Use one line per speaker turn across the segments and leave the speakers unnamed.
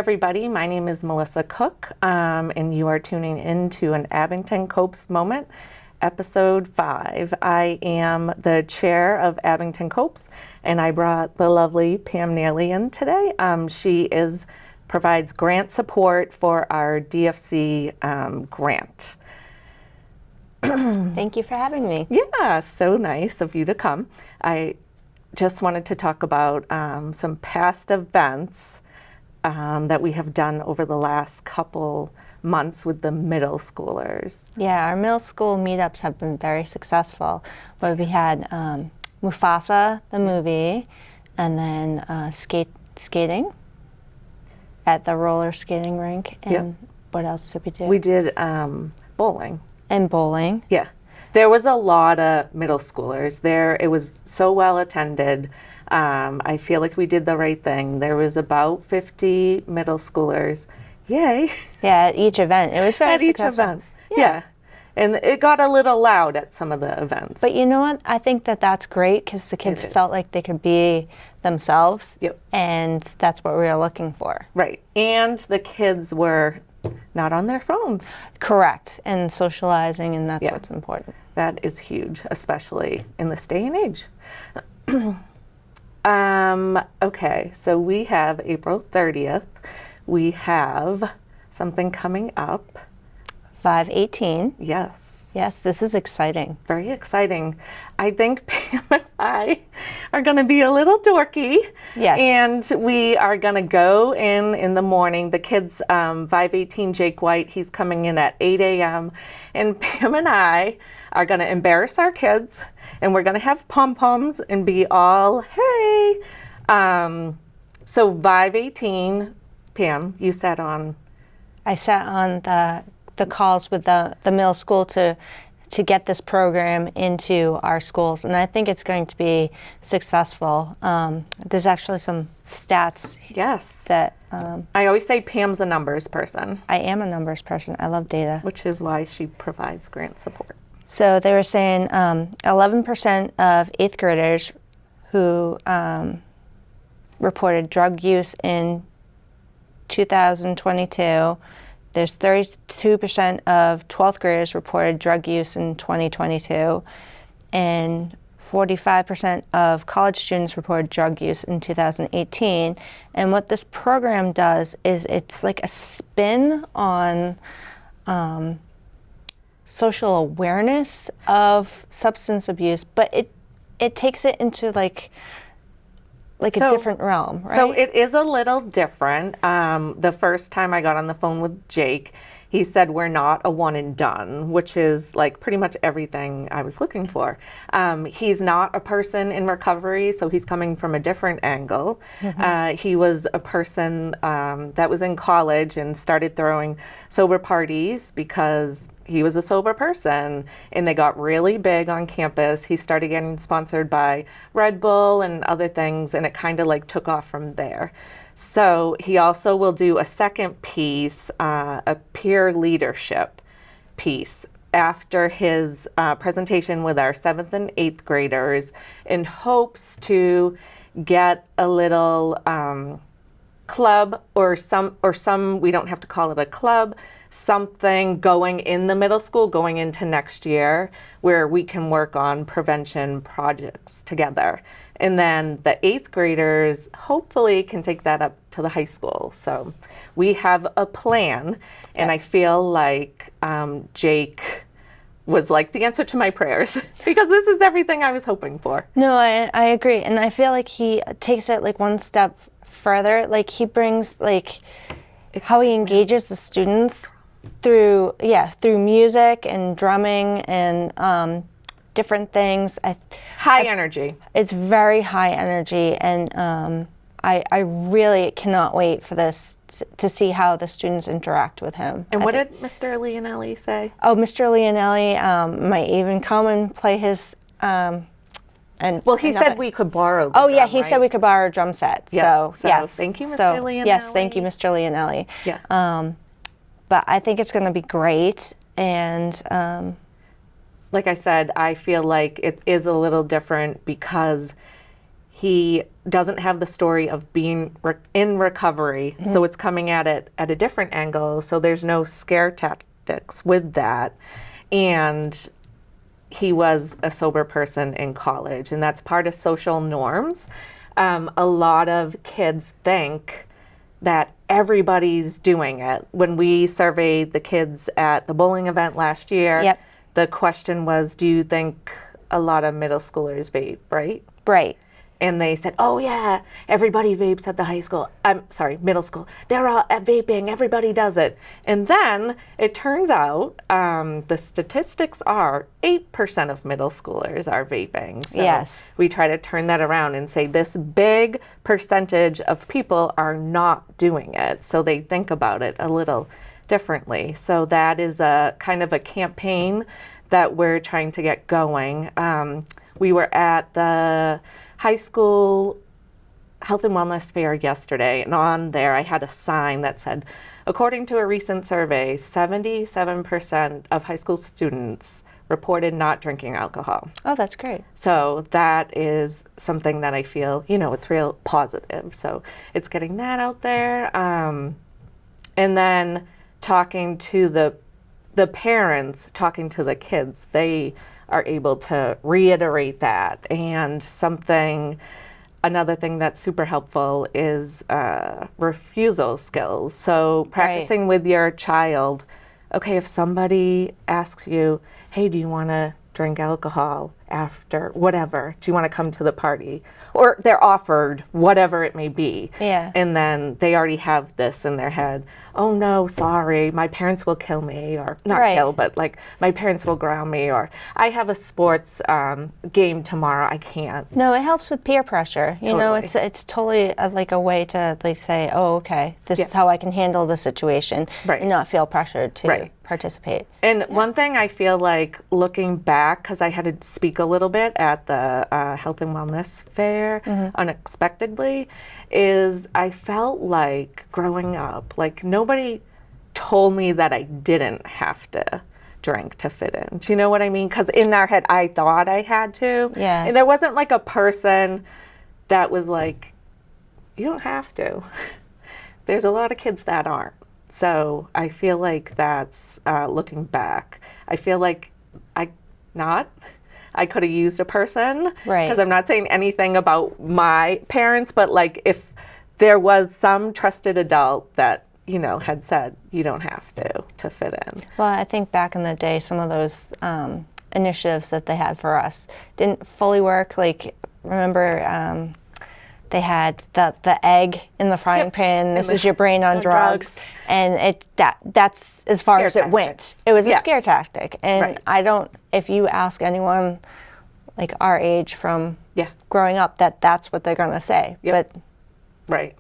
everybody. My name is Melissa Cook, and you are tuning into an Abington COPES moment, episode 5. I am the chair of Abington COPES, and I brought the lovely Pam Neely in today. She provides grant support for our DFC grant.
Thank you for having me.
Yeah, so nice of you to come. I just wanted to talk about some past events that we have done over the last couple months with the middle schoolers.
Yeah, our middle school meetups have been very successful, where we had Mufasa, the movie, and then skating at the roller skating rink. And what else did we do?
We did bowling.
And bowling.
Yeah. There was a lot of middle schoolers there. It was so well attended. I feel like we did the right thing. There was about 50 middle schoolers. Yay.
Yeah, at each event. It was very successful.
At each event. Yeah. And it got a little loud at some of the events.
But you know what? I think that that's great because the kids felt like they could be themselves.
Yep.
And that's what we were looking for.
Right. And the kids were not on their phones.
Correct. And socializing, and that's what's important.
That is huge, especially in this day and age. Okay, so we have April 30th. We have something coming up.
5/18.
Yes.
Yes, this is exciting.
Very exciting. I think Pam and I are going to be a little dorky.
Yes.
And we are going to go in the morning. The kids, 5/18 Jake White, he's coming in at 8 a.m. And Pam and I are going to embarrass our kids. And we're going to have pom-poms and be all, hey. So 5/18, Pam, you sat on.
I sat on the calls with the middle school to get this program into our schools, and I think it's going to be successful. There's actually some stats.
Yes.
That
I always say Pam's a numbers person.
I am a numbers person. I love data.
Which is why she provides grant support.
So they were saying 11% of 8th graders who reported drug use in 2022. There's 32% of 12th graders reported drug use in 2022, and 45% of college students reported drug use in 2018. And what this program does is it's like a spin on social awareness of substance abuse, but it takes it into like a different realm, right?
So it is a little different. The first time I got on the phone with Jake, he said we're not a one and done, which is like pretty much everything I was looking for. He's not a person in recovery, so he's coming from a different angle. Mm-hmm. He was a person that was in college and started throwing sober parties because he was a sober person, and they got really big on campus. He started getting sponsored by Red Bull and other things, and it kind of like took off from there. So he also will do a second piece, a peer leadership piece, after his presentation with our 7th and 8th graders, in hopes to get a little club or some, we don't have to call it a club, something going in the middle school going into next year where we can work on prevention projects together. And then the 8th graders hopefully can take that up to the high school. So we have a plan, and I feel like Jake was like the answer to my prayers because this is everything I was hoping for.
No, I agree. And I feel like he takes it like one step further. Like he brings like how he engages the students through music and drumming and different things.
High energy.
It's very high energy, and I really cannot wait for this to see how the students interact with him.
And what did Mr. Leonelli say?
Oh, Mr. Leonelli might even come and play his.
Well, he said we could borrow the
drum, he
right?
said we could borrow a drum set.
Yeah.
So yes.
Thank you, Mr. Leonelli.
Yes, thank you, Mr. Leonelli.
Yeah.
But I think it's going to be great. And
like I said, I feel like it is a little different because he doesn't have the story of being in recovery, so it's coming at it at a different angle, so there's no scare tactics with that. And he was a sober person in college, and that's part of social norms. A lot of kids think that everybody's doing it. When we surveyed the kids at the bowling event last year,
Yep.
the question was, do you think a lot of middle schoolers vape, right?
Right.
And they said, oh yeah, everybody vapes at the high school. I'm sorry, middle school. They're all at vaping, everybody does it. And then it turns out the statistics are 8% of middle schoolers are vaping. So
Yes.
we try to turn that around and say this big percentage of people are not doing it. So they think about it a little differently. So that is a kind of a campaign that we're trying to get going. We were at the high school health and wellness fair yesterday, and on there I had a sign that said, according to a recent survey, 77% of high school students reported not drinking alcohol.
Oh, that's great.
So that is something that I feel, it's real positive. So it's getting that out there. And then talking to the parents, talking to the kids, they are able to reiterate that. And another thing that's super helpful is refusal skills. So practicing with your child, okay, if somebody asks you, hey, do you want to drink alcohol after whatever? Do you want to come to the party? Or they're offered whatever it may be.
Yeah.
And then they already have this in their head. Oh no, sorry, my parents will kill me, or not
Right.
kill, but like my parents will ground me, or I have a sports game tomorrow, I can't.
No, it helps with peer pressure. You know,
Totally.
it's totally like a way to like say, oh, okay, this is how I can handle the situation,
Right.
and not feel pressured to
Right.
participate.
And one thing I feel like looking back, because I had to speak a little bit at the health and wellness fair unexpectedly, is I felt like growing up, like nobody told me that I didn't have to drink to fit in. Do you know what I mean? Because in our head, I thought I had to.
Yes.
And there wasn't like a person that was like, you don't have to. There's a lot of kids that aren't. So I feel like that's, looking back, I feel like I could have used a person.
Right.
Because I'm not saying anything about my parents, but like if there was some trusted adult that, had said, you don't have to fit in.
Well, I think back in the day, some of those initiatives that they had for us didn't fully work. Like, remember, they had the egg in the frying pan. This is your brain on drugs, and that's as far
Scare
as it
tactic.
went. It was a scare tactic, and
Right.
If you ask anyone, like our age from
Yeah.
growing up, that's what they're gonna say.
Yep.
But
Right.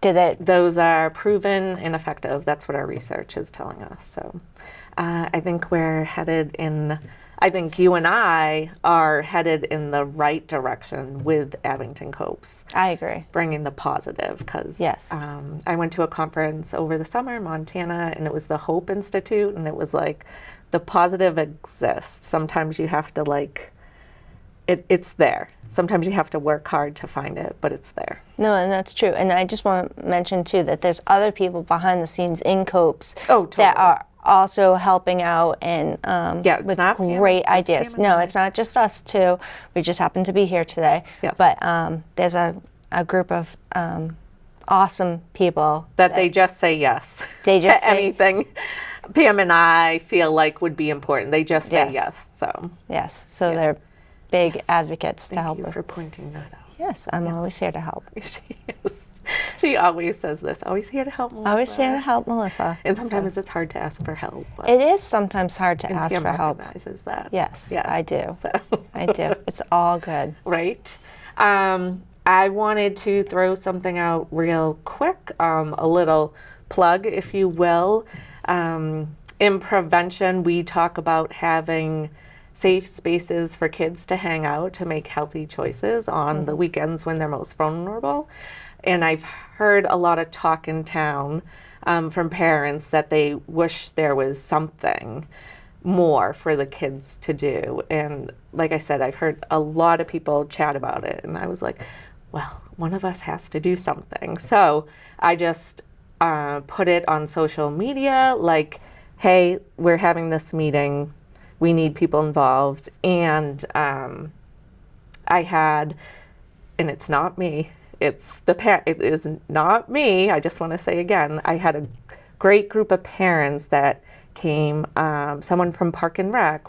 did it?
Those are proven ineffective. That's what our research is telling us. So I think we're headed I think you and I are headed in the right direction with Abington COPES.
I agree.
Bringing the positive, because
Yes.
I went to a conference over the summer in Montana, and it was the Hope Institute, and it was like the positive exists. Sometimes you have to it's there. Sometimes you have to work hard to find it, but it's there.
No, and that's true. And I just want to mention too that there's other people behind the scenes in COPES
Oh,
that
totally.
are also helping out and
Yeah, it's
with
not Pam,
great
just
ideas.
Pam and
No,
I.
it's not just us two. We just happen to be here today.
Yes.
But there's a group of awesome people
That they just say yes
They just
to
say-
anything Pam and I feel like would be important. They just say
Yes.
yes. So
Yes, so they're big advocates to help
thank you
us.
for pointing that out.
Yes, I'm always here to help.
She is. She always says this. Always here to help, Melissa.
Always here to help, Melissa.
And sometimes it's hard to ask for help. But
It is sometimes hard to ask
Pam
for help.
recognizes that.
Yes,
Yeah.
I do.
So.
I do. It's all good.
Right. I wanted to throw something out real quick, a little plug, if you will. In prevention, we talk about having safe spaces for kids to hang out, to make healthy choices on the weekends when they're most vulnerable. And I've heard a lot of talk in town from parents that they wish there was something more for the kids to do. And like I said, I've heard a lot of people chat about it. And I was like, well, one of us has to do something. So I just put it on social media like, hey, we're having this meeting. We need people involved. And I had, and it's not me, it's it is not me. I just want to say again, I had a great group of parents that came, someone from Park and Rec,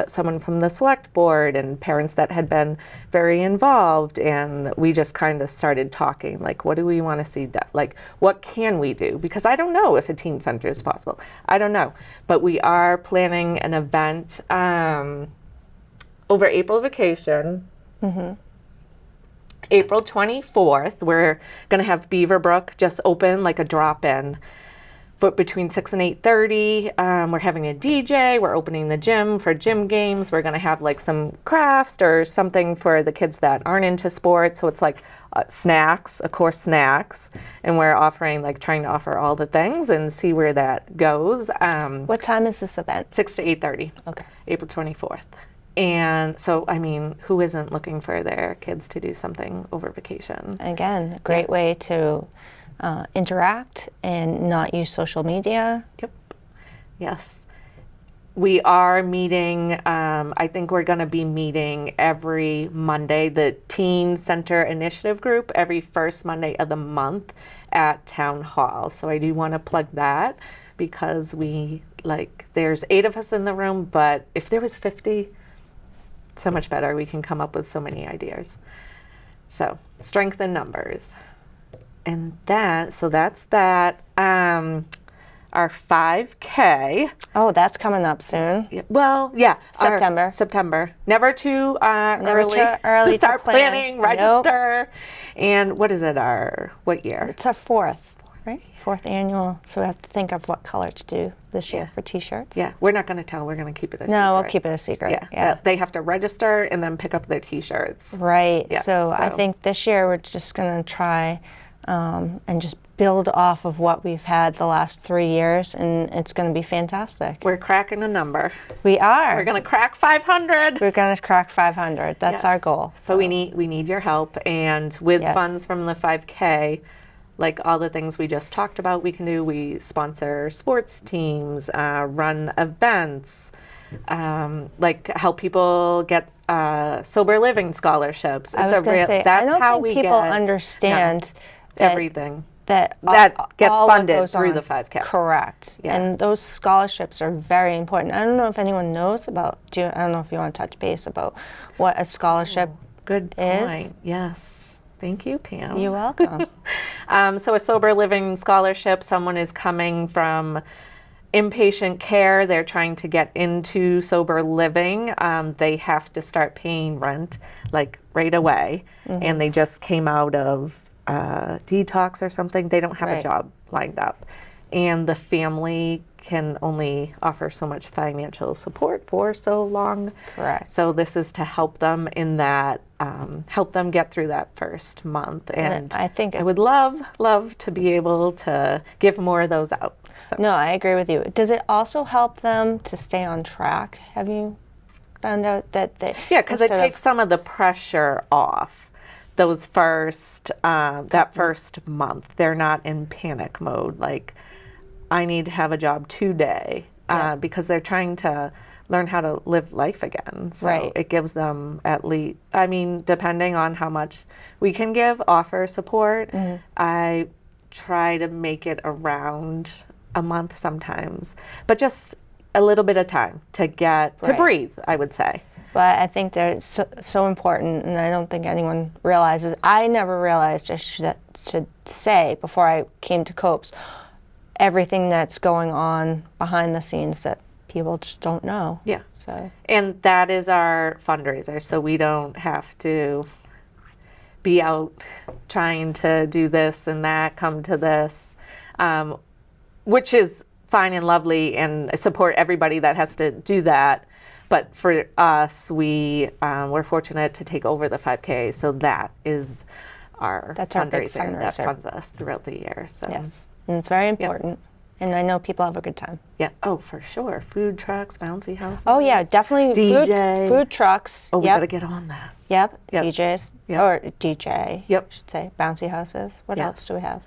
someone from the select board, and parents that had been very involved, and we just kind of started talking like, what do we want to see done? Like, what can we do? Because I don't know if a teen center is possible. I don't know, but we are planning an event over April vacation. April 24th, we're going to have Beaverbrook just open like a drop-in between 6 and 8:30. We're having a DJ. We're opening the gym for gym games. We're going to have like some crafts or something for the kids that aren't into sports. So it's like snacks, of course, snacks. And we're trying to offer all the things and see where that goes.
What time is this event?
6 to 8:30.
Okay.
April 24th. And so, I mean, who isn't looking for their kids to do something over vacation?
Again, a great way to interact and not use social media.
Yep. Yes. We are meeting, I think we're going to be meeting every Monday, the Teen Center Initiative Group, every first Monday of the month at Town Hall. So I do want to plug that because there's 8 of us in the room, but if there was 50, so much better. We can come up with so many ideas. So strength in numbers. And that's that. Our 5K.
Oh, that's coming up soon.
Yeah.
September.
Never too early to start planning, register. Nope. And what is it, what year?
It's our 4th, right? 4th annual. So we have to think of what color to do this year for t-shirts.
Yeah, we're not going to tell. We're going to keep it a secret.
No, we'll keep it a secret.
Yeah. They have to register and then pick up their t-shirts.
Right. Yeah, so I think this year we're just going to try and just build off of what we've had the last 3 years, and it's going to be fantastic.
We're cracking a number.
We are.
We're going to crack 500.
We're going to crack 500. That's our goal.
So we need your help, and with funds from the 5K, like all the things we just talked about, we can do. We sponsor sports teams, run events, like help people get sober living scholarships.
I was going to say, I don't think people understand
everything
that
gets funded through the 5K.
Correct. Yeah. And those scholarships are very important. I don't know if anyone knows about. I don't know if you want to touch base about what a scholarship
good
is.
Point. Yes. Thank you, Pam.
You're welcome.
So a sober living scholarship, someone is coming from inpatient care. They're trying to get into sober living. They have to start paying rent like right away. And they just came out of detox or something. They don't have a job lined up. And the family can only offer so much financial support for so long.
Correct.
So this is to help them in that, help them get through that first month. And
I think
I would love to be able to give more of those out. So.
No, I agree with you. Does it also help them to stay on track? Have you found out that they...
Yeah, because it takes some of the pressure off. Those first, that first month, they're not in panic mode. Like, I need to have a job today because they're trying to learn how to live life again. So it gives them at least, I mean, depending on how much we can give, offer support, I try to make it around a month sometimes, but just a little bit of time to get, to breathe, I would say.
But I think they're so important, and I don't think anyone realizes. I never realized, I should say, before I came to COPES, everything that's going on behind the scenes that people just don't know.
Yeah.
So. And
that is our fundraiser, so we don't have to be out trying to do this and that, come to this, which is fine and lovely, and I support everybody that has to do that. But for us, we're fortunate to take over the 5K, so that is our fundraiser that funds us throughout the year. So.
Yes, and it's very important. and I know people have a good time.
Yeah. Oh, for sure. Food trucks, bouncy houses.
Oh yeah, definitely
DJ.
food trucks.
Oh, we
Yep.
got to get on that.
Yep.
Yep.
DJs
Yep.
or DJ.
Yep.
I should say bouncy houses. What
Yeah.
else do we have?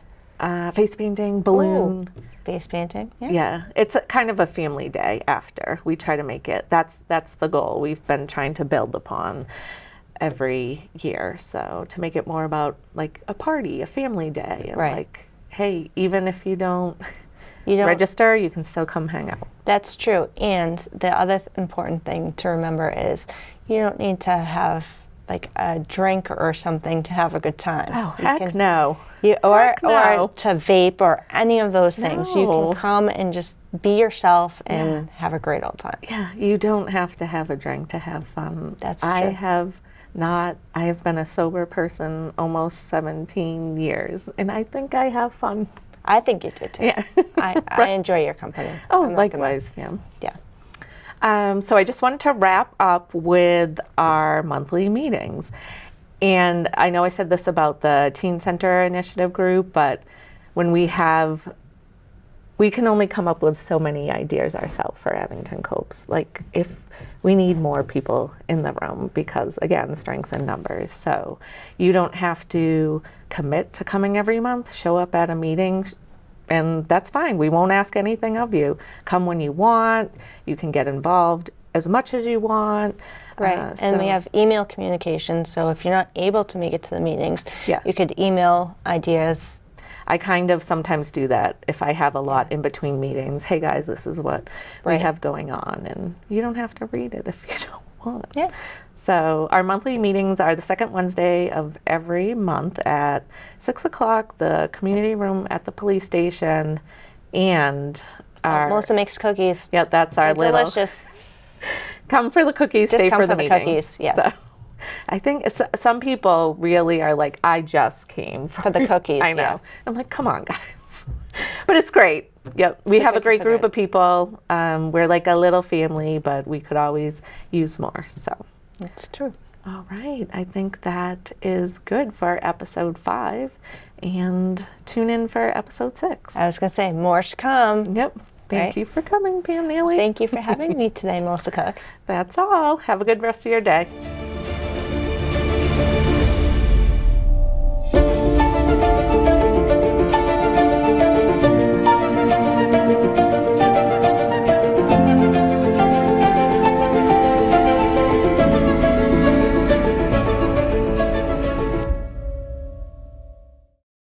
Face painting, balloon.
Ooh, face painting. Yeah.
Yeah, it's kind of a family day after. We try to make it. That's the goal we've been trying to build upon every year. So to make it more about like a party, a family day, and
Right.
like, hey, even if you don't
You know,
register, you can still come hang out.
that's true. And the other important thing to remember is you don't need to have like a drink or something to have a good time.
Oh,
You
heck
can-
no.
or
Heck no.
or to vape or any of those things. You
No.
can come and just be yourself and have a great old time.
Yeah, you don't have to have a drink to have fun.
That's
I
true.
have been a sober person almost 17 years, and I think I have fun.
I think you did too.
Yeah.
I enjoy your company.
Oh,
I'm not gonna-
likewise, Pam.
Yeah.
So I just wanted to wrap up with our monthly meetings. And I know I said this about the Teen Center Initiative group, but when we can only come up with so many ideas ourselves for Abington COPES. Like if we need more people in the room because again, strength in numbers. So you don't have to commit to coming every month, show up at a meeting, and that's fine. We won't ask anything of you. Come when you want. You can get involved as much as you want.
Right. And we
so-
have email communication. So if you're not able to make it to the meetings,
Yeah.
you could email ideas.
I kind of sometimes do that if I have a lot in between meetings. Hey guys, this is what we
Right.
have going on, and you don't have to read it if you don't want.
Yeah.
So our monthly meetings are the second Wednesday of every month at 6 o'clock, the community room at the police station, and our
Melissa makes cookies.
yeah, that's our
They're
little
delicious.
come for the cookies,
Just
stay
come
for the
for the
meeting.
cookies, yes.
So, I think some people really are like, I just came
For the cookies,
I know.
yeah.
I'm like, come on, guys. But it's great. Yep, we have a
cookies
great
are
group
good.
of people. We're like a little family, but we could always use more. So,
That's true.
all right. I think that is good for episode 5, and tune in for episode 6.
I was going to say, more to come.
Yep. Thank
Right.
you for coming, Pam Neely.
Thank you for having me today, Melissa Cook.
That's all. Have a good rest of your day.